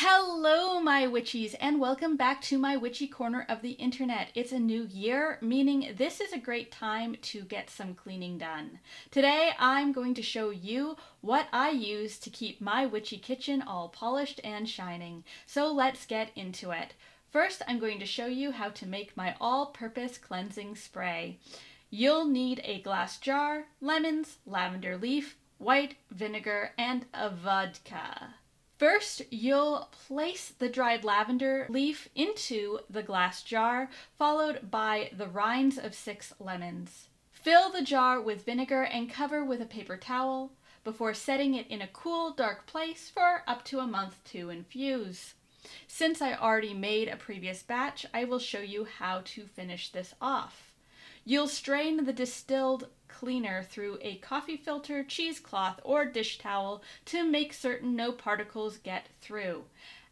Hello, my witchies, and welcome back to my witchy corner of the internet. It's a new year, meaning this is a great time to get some cleaning done. Today, I'm going to show you what I use to keep my witchy kitchen all polished and shining. So let's get into it. First, I'm going to show you how to make my all-purpose cleansing spray. You'll need a glass jar, lemons, lavender leaf, white vinegar, and a vodka. First, you'll place the dried lavender leaf into the glass jar, followed by the rinds of 6 lemons. Fill the jar with vinegar and cover with a paper towel before setting it in a cool, dark place for up to a month to infuse. Since I already made a previous batch, I will show you how to finish this off. You'll strain the distilled cleaner through a coffee filter, cheesecloth, or dish towel to make certain no particles get through.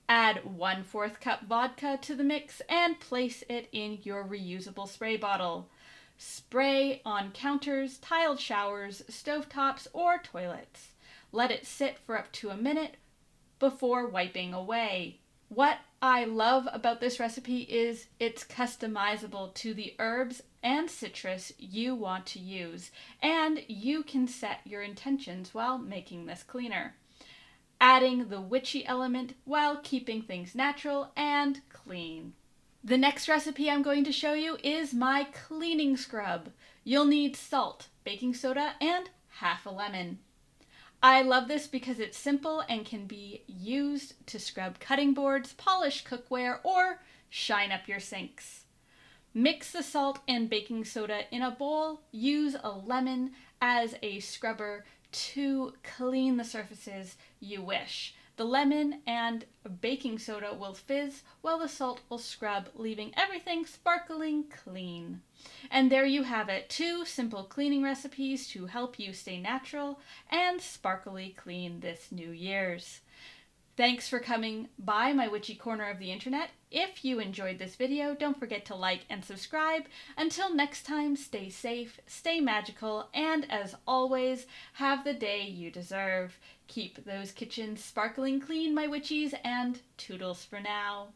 Add 1/4 cup vodka to the mix and place it in your reusable spray bottle. Spray on counters, tiled showers, stovetops, or toilets. Let it sit for up to a minute before wiping away. What I love about this recipe is it's customizable to the herbs and citrus you want to use, and you can set your intentions while making this cleaner, adding the witchy element while keeping things natural and clean. The next recipe I'm going to show you is my cleaning scrub. You'll need salt, baking soda, and half a lemon. I love this because it's simple and can be used to scrub cutting boards, polish cookware, or shine up your sinks. Mix the salt and baking soda in a bowl. Use a lemon as a scrubber to clean the surfaces you wish. The lemon and baking soda will fizz while the salt will scrub, leaving everything sparkling clean. And there you have it, 2 simple cleaning recipes to help you stay natural and sparkly clean this New Year's. Thanks for coming by my witchy corner of the internet. If you enjoyed this video, don't forget to like and subscribe. Until next time, stay safe, stay magical, and as always, have the day you deserve. Keep those kitchens sparkling clean, my witchies, and toodles for now.